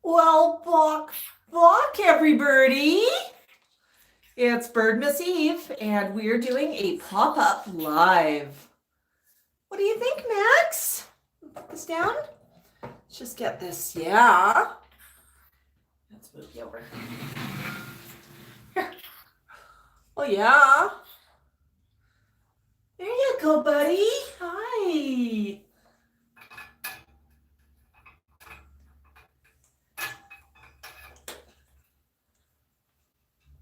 Well, bok, everybody. It's Birdmas Eve, and we're doing a pop-up live. What do you think, Max? Put this down. Let's just get this, yeah. Let's move you over. Here. Oh, yeah. There you go, buddy. Hi.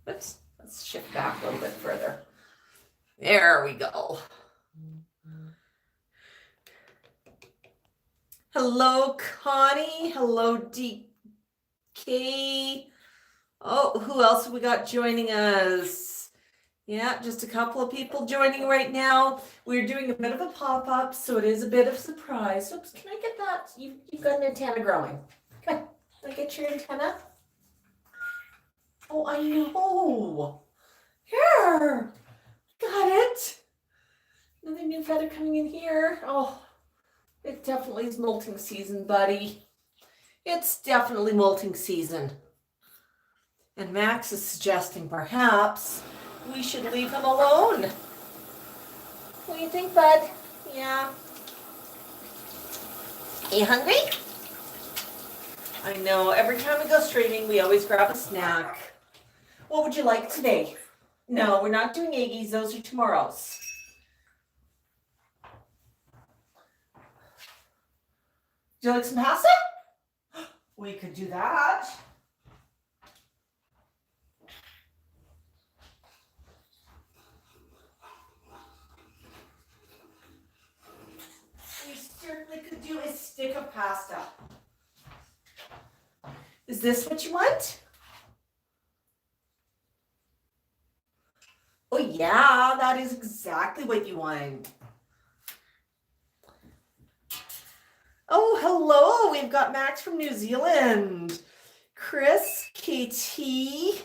Oops, let's shift back a little bit further. There we go. Hello, Connie. Hello, DK. Oh, who else have we got joining us? Yeah, just a couple of people joining right now. We're doing a bit of a pop-up, so it is a bit of a surprise. Oops, can I get that? You've got an antenna growing. Come on, can I get your antenna? Oh, I know. Here, got it. Another new feather coming in here. Oh, it definitely is molting season, buddy. It's definitely molting season. And Max is suggesting perhaps we should leave him alone. What do you think, bud? Yeah. Are you hungry? I know, every time we go streaming, we always grab a snack. What would you like today? No, we're not doing eggies. Those are tomorrow's. Do you like some pasta? We could do that. We certainly could do a stick of pasta. Is this what you want? Oh yeah, that is exactly what you want. Oh, hello. We've got Max from New Zealand. Chris, KT.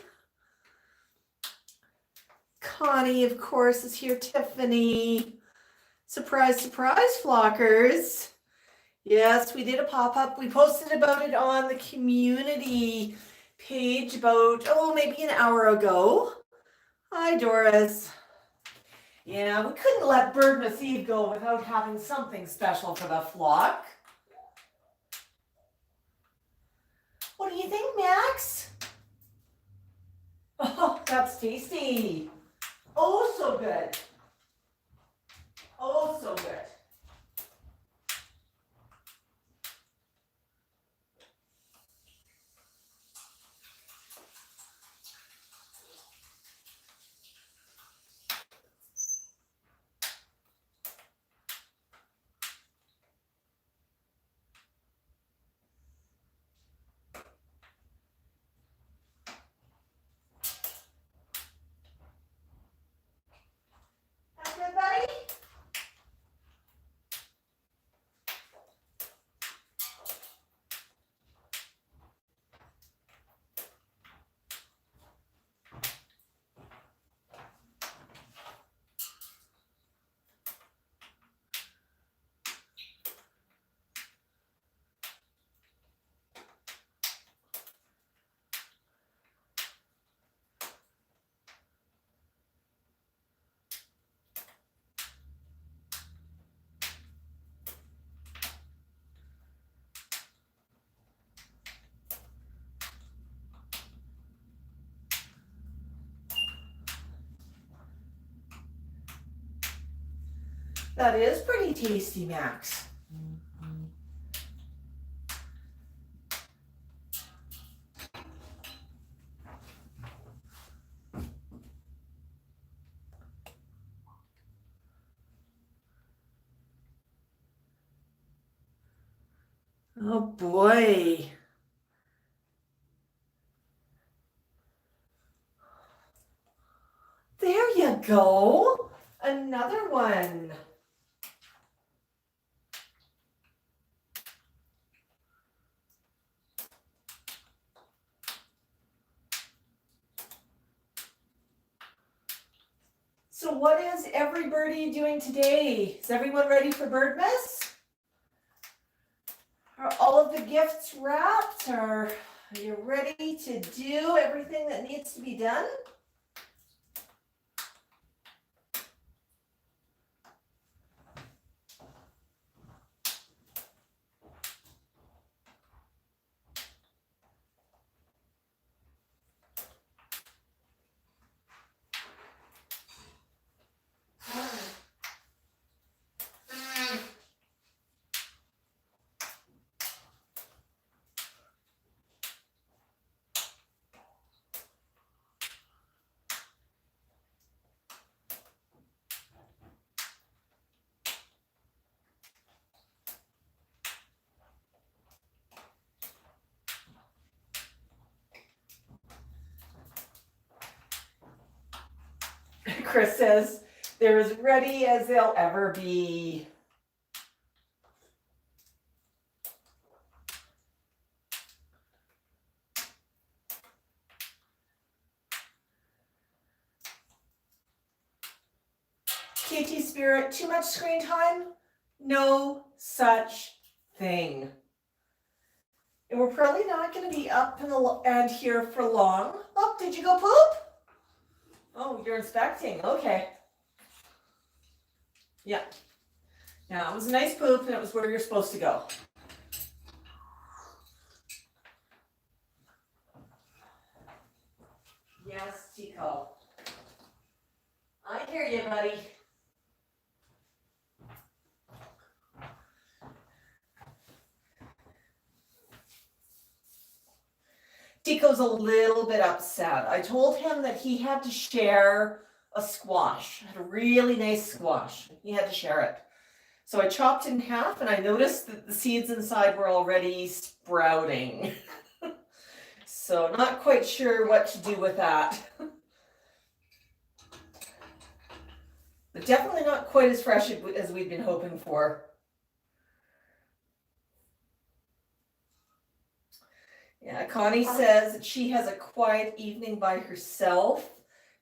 Connie, of course, is here. Tiffany. Surprise, surprise, flockers. Yes, we did a pop-up. We posted about it on the community page about, maybe an hour ago. Hi, Doris. Yeah, we couldn't let Birdmas Eve go without having something special for the flock. What do you think, Max? Oh, that's tasty. Oh, so good. Oh, so good. That good, buddy? That is pretty tasty, Max. Oh boy. There you go. Another one. So what is everybody doing today? Is everyone ready for Birdmas? Are all of the gifts wrapped? Are you ready to do everything that needs to be done? Chris says, they're as ready as they'll ever be. KT Spirit, too much screen time? No such thing. And we're probably not going to be up and here for long. Oh, did you go poop? Oh, you're inspecting. Okay. Yeah. Yeah, it was a nice poop and it was where you're supposed to go. Yes, Tico. I hear you, buddy. Tico's a little bit upset. I told him that he had to share a squash. I had a really nice squash. He had to share it. So I chopped it in half and I noticed that the seeds inside were already sprouting. So not quite sure what to do with that. But definitely not quite as fresh as we'd been hoping for. Yeah, Connie says that she has a quiet evening by herself.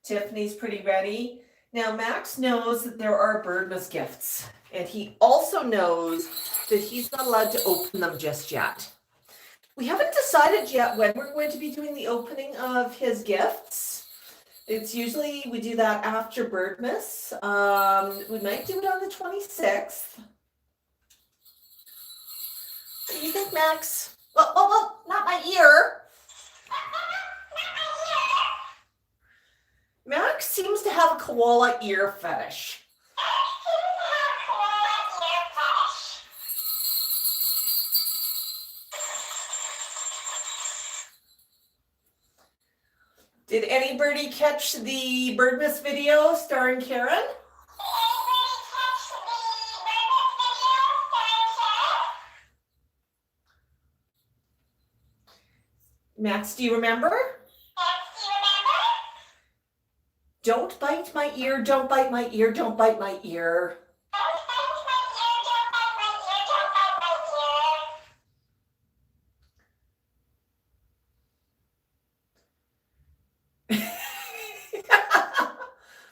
Tiffany's pretty ready. Now, Max knows that there are Birdmas gifts, and he also knows that he's not allowed to open them just yet. We haven't decided yet when we're going to be doing the opening of his gifts. It's usually, we do that after Birdmas. We might do it on the 26th. What do you think, Max? Oh, not my ear. Max seems to have a koala ear fetish. Did anybody catch the Birdmas video starring Karen? Max, do you remember? Don't bite my ear, don't bite my ear, don't bite my ear.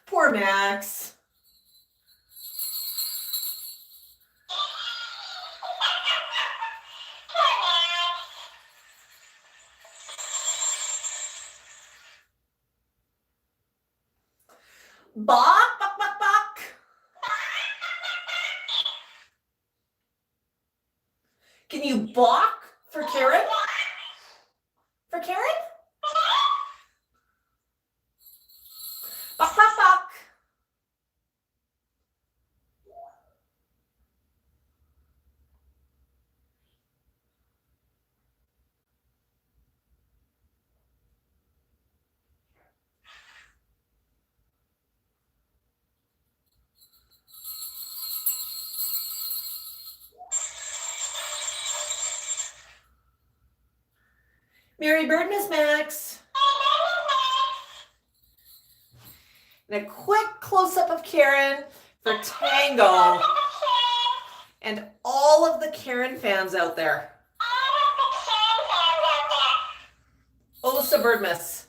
Poor Max. Bok, bok, bok, bok. Can you balk for Karen? For Karen? Bok, bok, bok. Merry Birdmas, Max. And a quick close-up of Karen for Tango. And all of the Karen fans out there. Osa Birdmas.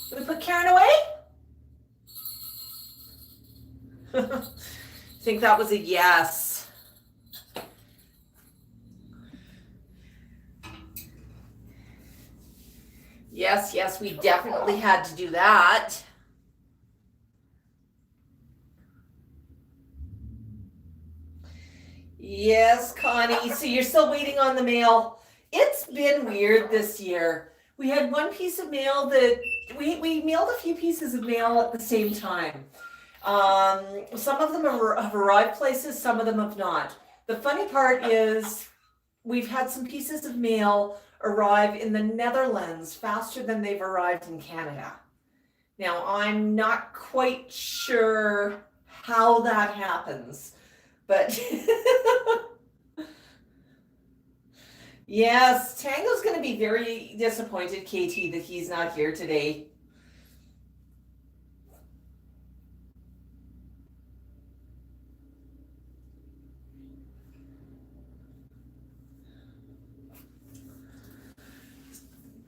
Did we put Karen away? think that was a yes. Yes, we definitely had to do that. Yes, Connie. So you're still waiting on the mail. It's been weird this year. We had one piece of mail that we mailed a few pieces of mail at the same time. Some of them have arrived places, some of them have not. The funny part is we've had some pieces of mail arrive in the Netherlands faster than they've arrived in Canada. Now, I'm not quite sure how that happens, but yes, Tango's going to be very disappointed, KT, that he's not here today.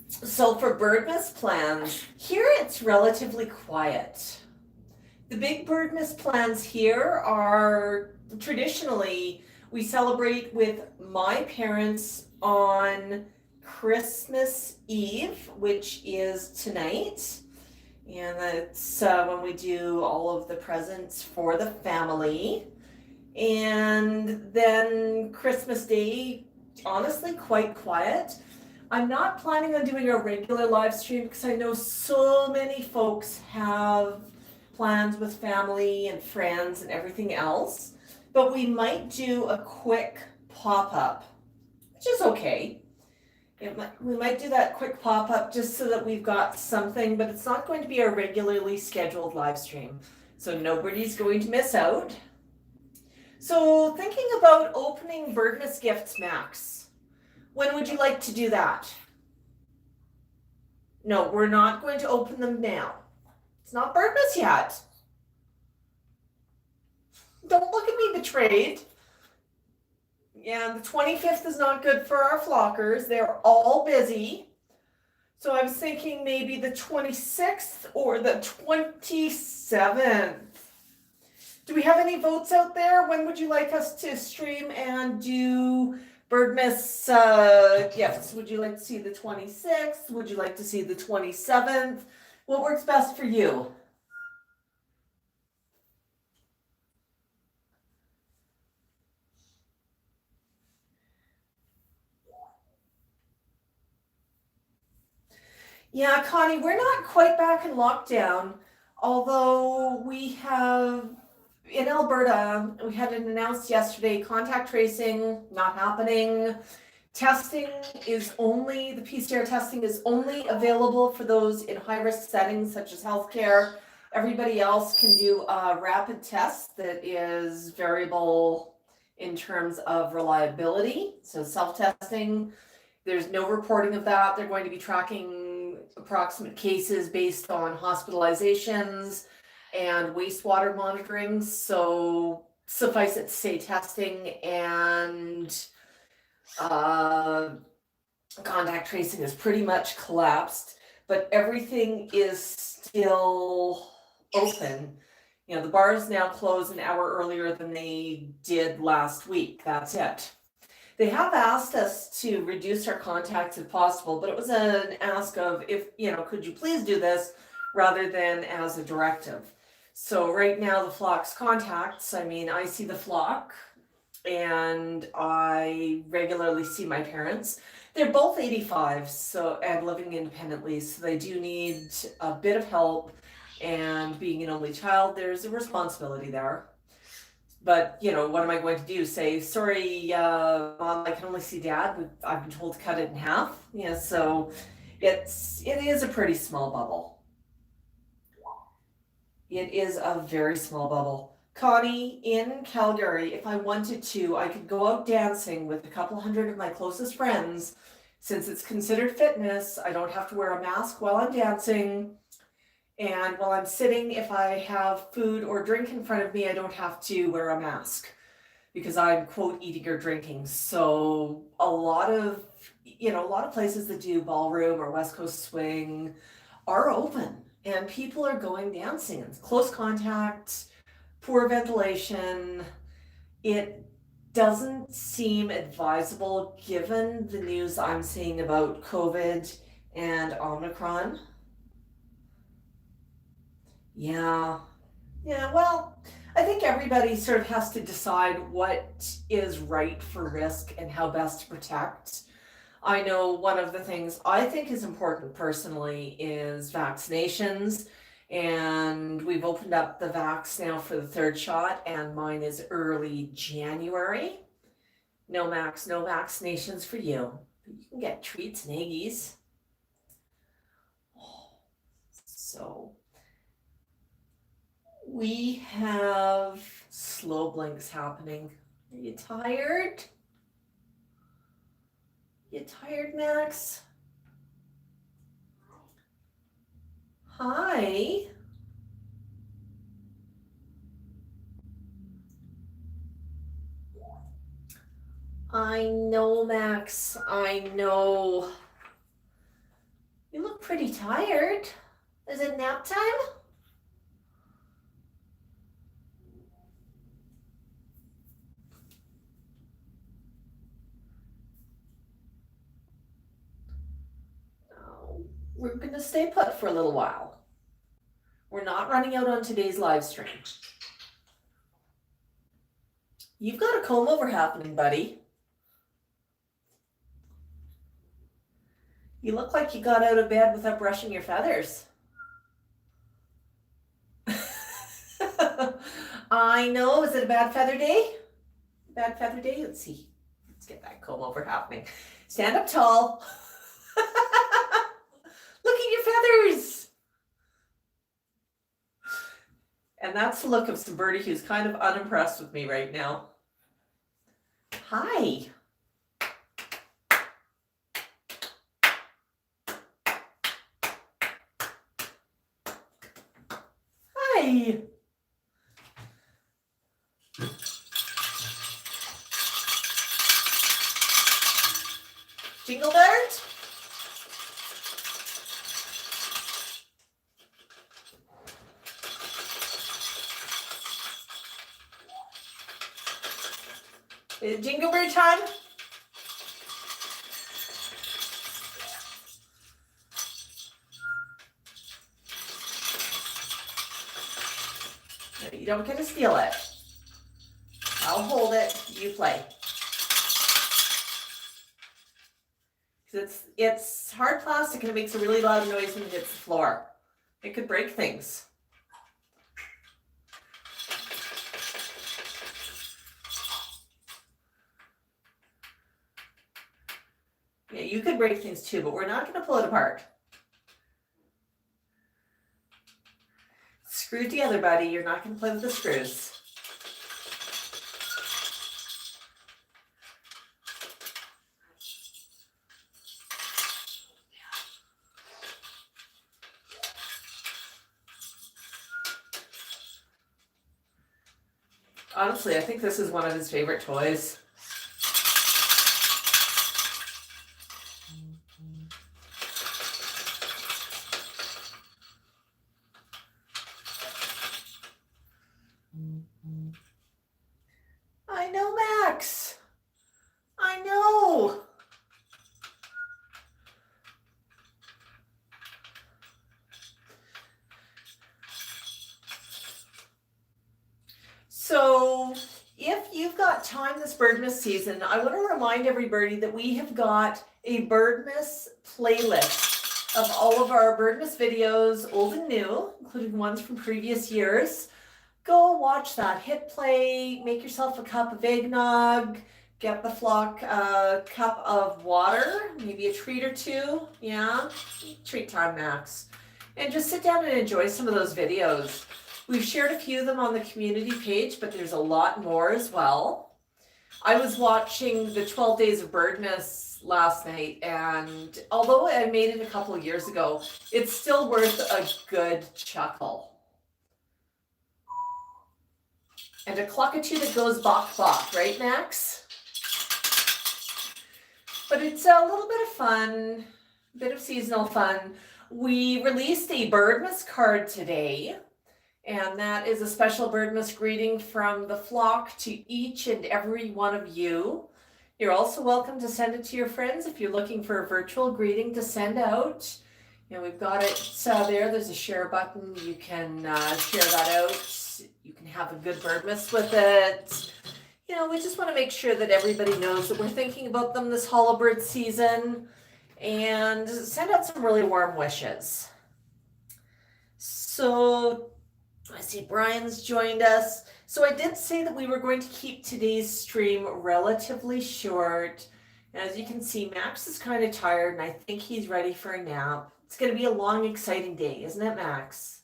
So for Birdmas plans, here it's relatively quiet. The big Birdmas plans here are traditionally we celebrate with my parents on Christmas Eve, which is tonight. And that's when we do all of the presents for the family. And then Christmas Day, honestly, quite quiet. I'm not planning on doing a regular live stream because I know so many folks have plans with family and friends and everything else. But we might do a quick pop-up, which is okay. We might do that quick pop-up just so that we've got something, but it's not going to be a regularly scheduled live stream. So nobody's going to miss out. So thinking about opening Birdmas gifts, Max. When would you like to do that? No, we're not going to open them now. It's not Birdmas yet. Don't look at me betrayed. Yeah, the 25th is not good for our flockers. They're all busy. So I was thinking maybe the 26th or the 27th. Do we have any votes out there? When would you like us to stream and do Birdmas gifts? Would you like to see the 26th? Would you like to see the 27th? What works best for you? Yeah, Connie, we're not quite back in lockdown, although we have in Alberta, we had it announced yesterday, contact tracing not happening. Testing is only, the PCR testing is only available for those in high-risk settings such as healthcare. Everybody else can do a rapid test that is variable in terms of reliability. So self-testing, there's no reporting of that. They're going to be tracking approximate cases based on hospitalizations and wastewater monitoring. So suffice it to say testing and contact tracing is pretty much collapsed, but everything is still open. You know, the bars now close an hour earlier than they did last week. That's it. They have asked us to reduce our contacts if possible, but it was an ask of if, you know, could you please do this rather than as a directive. So right now the flock's contacts, I mean, I see the flock and I regularly see my parents. They're both 85 and living independently, so they do need a bit of help, and being an only child, there's a responsibility there. But, you know, what am I going to do? Say, sorry, Mom, I can only see Dad. I've been told to cut it in half. Yeah, so it is a pretty small bubble. It is a very small bubble. Connie, in Calgary, if I wanted to, I could go out dancing with a couple hundred of my closest friends. Since it's considered fitness, I don't have to wear a mask while I'm dancing. And while I'm sitting, if I have food or drink in front of me, I don't have to wear a mask because I'm, quote, eating or drinking. So a lot of places that do ballroom or West Coast swing are open and people are going dancing. It's close contact, poor ventilation. It doesn't seem advisable given the news I'm seeing about COVID and Omicron. Yeah, well, I think everybody sort of has to decide what is right for risk and how best to protect. I know one of the things I think is important personally is vaccinations. And we've opened up the vax now for the third shot, and mine is early January. No Max, no vaccinations for you. You can get treats and eggies. So we have slow blinks happening. Are you tired? You tired, Max? Hi. I know, Max. I know. You look pretty tired. Is it nap time? No. We're going to stay put for a little while. We're not running out on today's live stream. You've got a comb over happening, buddy. You look like you got out of bed without brushing your feathers. I know. Is it a bad feather day? Bad feather day? Let's see. Let's get that comb over happening. Stand up tall. Look at your feathers. And that's the look of some birdie who's kind of unimpressed with me right now. Hi. Hi. Jingle bird? Is it jingle bird time? No, you don't get to steal it. I'll hold it, you play. It's hard plastic and it makes a really loud noise when it hits the floor. It could break things. Yeah, you could break things too, but we're not going to pull it apart. Screw together, buddy. You're not going to play with the screws. Honestly, I think this is one of his favorite toys. I know, Max. I know. So if you've got time this Birdmas season, I want to remind everybody that we have got a Birdmas playlist of all of our Birdmas videos, old and new, including ones from previous years. Go watch that. Hit play, make yourself a cup of eggnog, get the flock a cup of water, maybe a treat or two. Yeah, treat time, Max. And just sit down and enjoy some of those videos. We've shared a few of them on the community page, but there's a lot more as well. I was watching the 12 Days of Birdmas last night, and although I made it a couple of years ago, it's still worth a good chuckle. And a cluckatoo that goes bok bok, right, Max? But it's a little bit of fun, a bit of seasonal fun. We released a Birdmas card today. And that is a special Birdmas greeting from the flock to each and every one of you. You're also welcome to send it to your friends if you're looking for a virtual greeting to send out. We've got it there. There's a share button. You can share that out. You can have a good Birdmas with it. We just want to make sure that everybody knows that we're thinking about them this hollow-bird season, and send out some really warm wishes. So I see Brian's joined us. So I did say that we were going to keep today's stream relatively short. As you can see, Max is kind of tired, and I think he's ready for a nap. It's going to be a long, exciting day, isn't it, Max?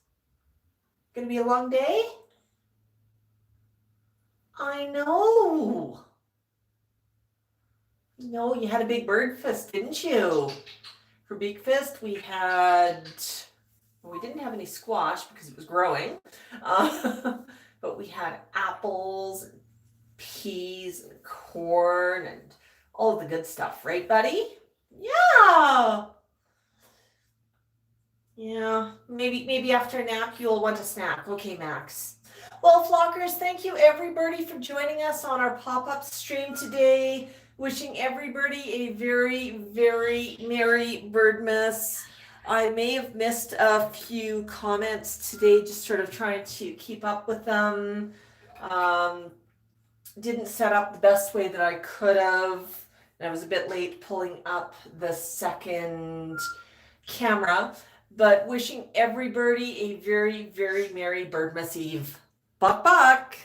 Going to be a long day? I know. No, you had a big bird fist, didn't you? For Beak Fist, we didn't have any squash because it was growing, but we had apples, and peas, and corn, and all of the good stuff, right, buddy? Yeah. Yeah, maybe after a nap you'll want a snack. Okay, Max. Well, flockers, thank you everybody for joining us on our pop-up stream today. Wishing everybody a very, very Merry Birdmas. I may have missed a few comments today, just sort of trying to keep up with them. Didn't set up the best way that I could have. And I was a bit late pulling up the second camera. But wishing everybody a very, very Merry Birdmas Eve. Buck, buck.